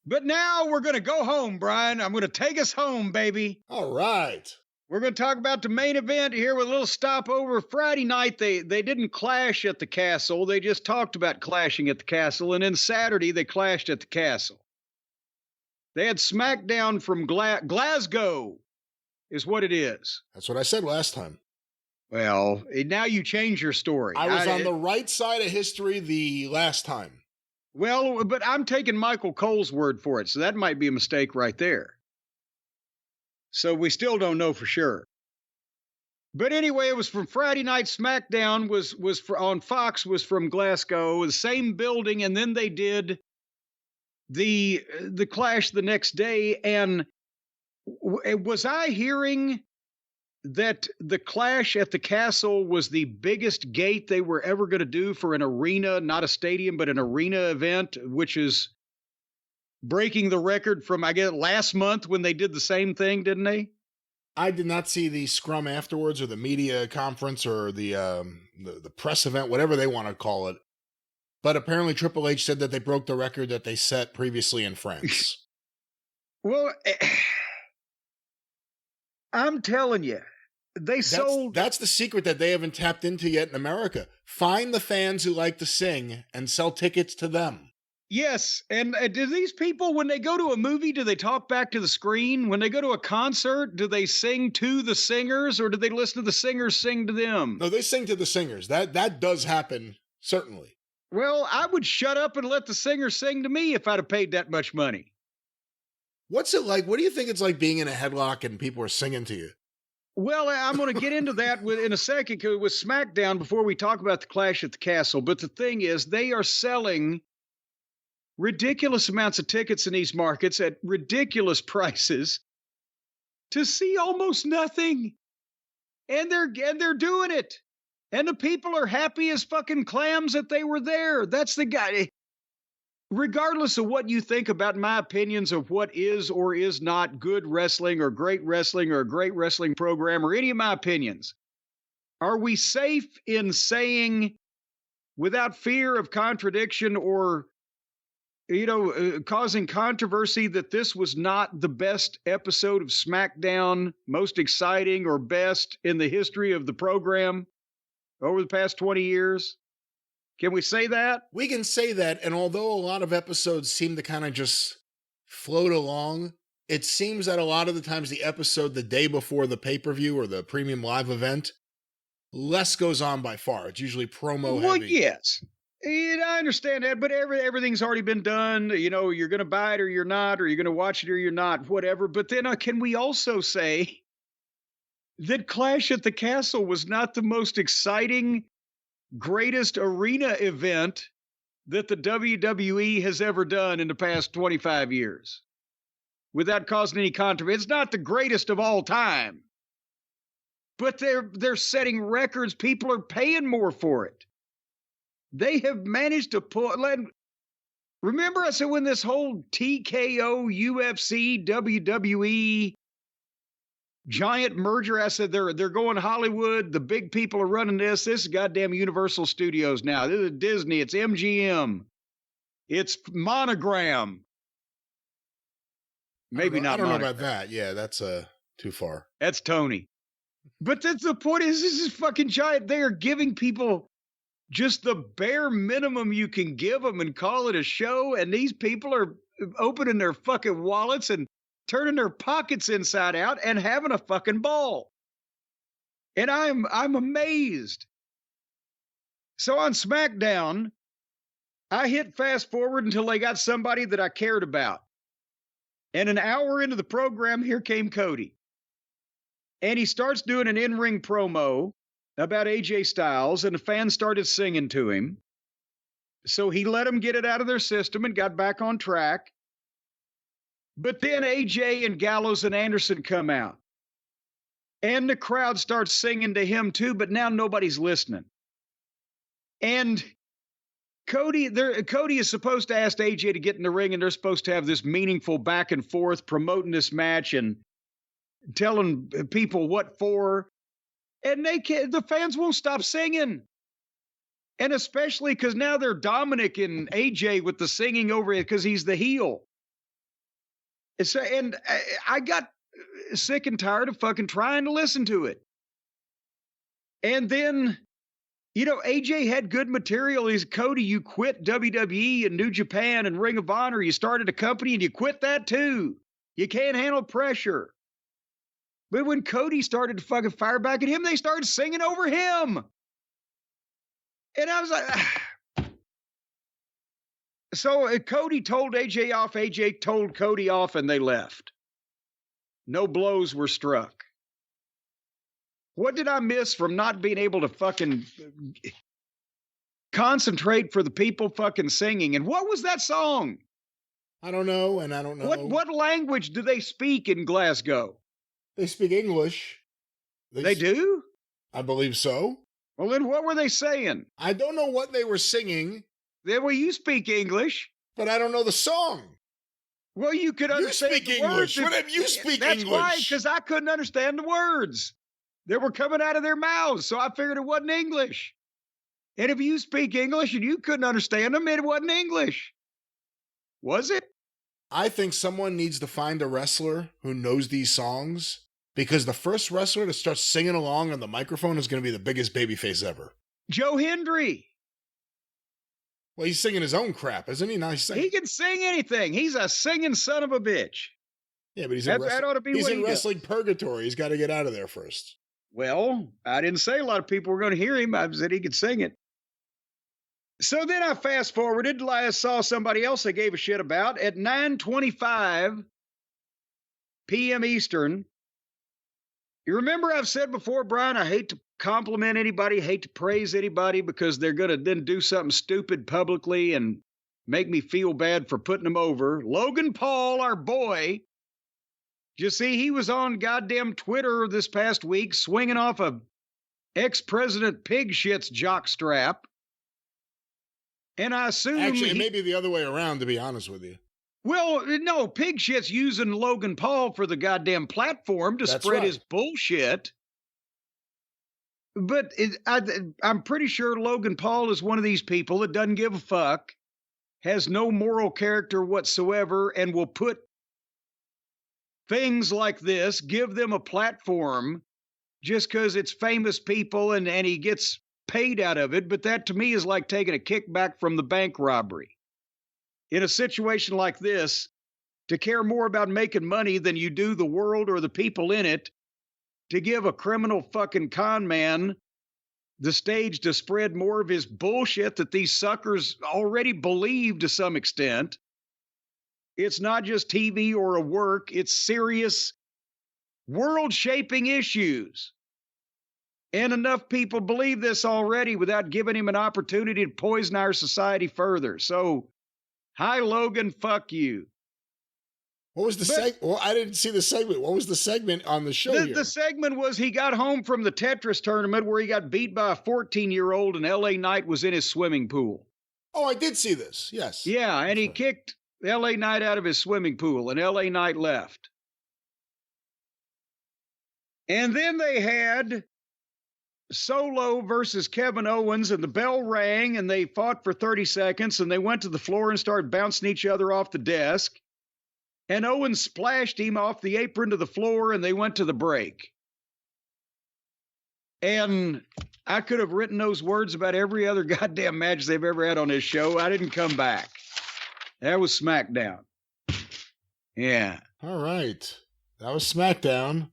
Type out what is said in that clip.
But now we're going to go home, Brian. I'm going to take us home, baby. All right. We're going to talk about the main event here with a little stopover. Friday night, they didn't clash at the castle. They just talked about clashing at the castle. And then Saturday, they clashed at the castle. They had SmackDown from Glasgow, is what it is. That's what I said last time. Well, now you change your story. I was on the right side of history the last time. Well, but I'm taking Michael Cole's word for it, so that might be a mistake right there. So we still don't know for sure. But anyway, it was from Friday night. SmackDown was on Fox, was from Glasgow, the same building, and then they did the clash the next day. And was I hearing that the clash at the castle was the biggest gate they were ever going to do for an arena, not a stadium, but an arena event, which is breaking the record from, I guess, last month when they did the same thing, didn't they? I did not see the scrum afterwards or the media conference or the press event, whatever they want to call it. But apparently Triple H said that they broke the record that they set previously in France. Well, I'm telling you, that's the secret that they haven't tapped into yet in America. Find the fans who like to sing and sell tickets to them. Yes, and do these people, when they go to a movie, do they talk back to the screen? When they go to a concert, do they sing to the singers, or do they listen to the singers sing to them? No, they sing to the singers. That does happen, certainly. Well, I would shut up and let the singer sing to me if I'd have paid that much money. What's it like? What do you think it's like being in a headlock and people are singing to you? Well, I'm going to get into that in a second with SmackDown before we talk about the clash at the castle. But the thing is, they are selling ridiculous amounts of tickets in these markets at ridiculous prices to see almost nothing. And they're doing it. And the people are happy as fucking clams that they were there. That's the guy. Regardless of what you think about my opinions of what is or is not good wrestling or a great wrestling program or any of my opinions, are we safe in saying without fear of contradiction or, causing controversy that this was not the best episode of SmackDown, most exciting or best in the history of the program over the past 20 years? Can we say that? We can say that, and although a lot of episodes seem to kind of just float along, it seems that a lot of the times the episode the day before the pay-per-view or the premium live event, less goes on by far. It's usually promo heavy. Well, yes. I understand that, but everything's already been done. You're going to buy it or you're not, or you're going to watch it or you're not, whatever. But then can we also say that Clash at the Castle was not the most exciting, greatest arena event that the WWE has ever done in the past 25 years without causing any controversy? It's not the greatest of all time, but they're setting records. People are paying more for it. They have managed to remember I said when this whole TKO, UFC, WWE giant merger, I said they're going Hollywood. The big people are running this. This is goddamn Universal Studios now. This is Disney. It's MGM. It's Monogram. Maybe not. I don't know Monogram. about that. Yeah, that's too far. That's Tony. But that's the point. This is fucking giant. They are giving people just the bare minimum you can give them and call it a show. And these people are opening their fucking wallets and turning their pockets inside out and having a fucking ball. And I'm amazed. So on SmackDown, I hit fast forward until they got somebody that I cared about. And an hour into the program, here came Cody. And he starts doing an in-ring promo about AJ Styles, and the fans started singing to him. So he let them get it out of their system and got back on track. But then AJ and Gallows and Anderson come out. And the crowd starts singing to him too, but now nobody's listening. And Cody is supposed to ask AJ to get in the ring, and they're supposed to have this meaningful back and forth promoting this match and telling people what for. And the fans won't stop singing. And especially because now they're Dominic and AJ with the singing over it because he's the heel. And I got sick and tired of fucking trying to listen to it. And then, AJ had good material. He's Cody, you quit WWE and New Japan and Ring of Honor. You started a company and you quit that too. You can't handle pressure. But when Cody started to fucking fire back at him, they started singing over him. And I was like, so Cody told AJ off, AJ told Cody off, and they left. No blows were struck. What did I miss from not being able to fucking concentrate for the people fucking singing? And what was that song? I don't know, and I don't know. What language do they speak in Glasgow? They speak English. They do? I believe so. Well, then what were they saying? I don't know what they were singing. Well, you speak English. But I don't know the song. Well, you could understand speak the English. words. What if you speak That's English? why, because I couldn't understand the words. They were coming out of their mouths, so I figured it wasn't English. And if you speak English and you couldn't understand them, it wasn't English. Was it? I think someone needs to find a wrestler who knows these songs, because the first wrestler to start singing along on the microphone is going to be the biggest babyface ever. Joe Hendry. Well, he's singing his own crap, isn't he? Nice. He can sing anything. He's a singing son of a bitch. Yeah, but he's that ought to be he's what in he wrestling purgatory. He's got to get out of there first. Well, I didn't say a lot of people were going to hear him. I said he could sing it. So then I fast forwarded. I saw somebody else I gave a shit about at 9:25 p.m. Eastern. You remember I've said before, Brian, I hate to compliment anybody, hate to praise anybody, because they're going to then do something stupid publicly and make me feel bad for putting them over. Logan Paul, our boy, you see, he was on goddamn Twitter this past week swinging off a ex-president pig shit's jockstrap. And I assume... Actually, it may be the other way around, to be honest with you. Well, no, pig shit's using Logan Paul for the goddamn platform to spread his bullshit. But I'm pretty sure Logan Paul is one of these people that doesn't give a fuck, has no moral character whatsoever, and will put things like this, give them a platform just because it's famous people and he gets paid out of it. But that to me is like taking a kickback from the bank robbery. In a situation like this, to care more about making money than you do the world or the people in it, to give a criminal fucking con man the stage to spread more of his bullshit that these suckers already believe to some extent. It's not just TV or a work, it's serious world-shaping issues. And enough people believe this already without giving him an opportunity to poison our society further. So, hi, Logan, fuck you. What was the segment? Well, I didn't see the segment. What was the segment on the show here? The segment was he got home from the Tetris tournament where he got beat by a 14-year-old and LA Knight was in his swimming pool. Oh, I did see this. Yes. Yeah, and he kicked LA Knight out of his swimming pool, and LA Knight left. And then they had Solo versus Kevin Owens, and the bell rang, and they fought for 30 seconds, and they went to the floor and started bouncing each other off the desk. And Owens splashed him off the apron to the floor, and they went to the break. And I could have written those words about every other goddamn match they've ever had on this show. I didn't come back. That was SmackDown. Yeah. All right. That was SmackDown.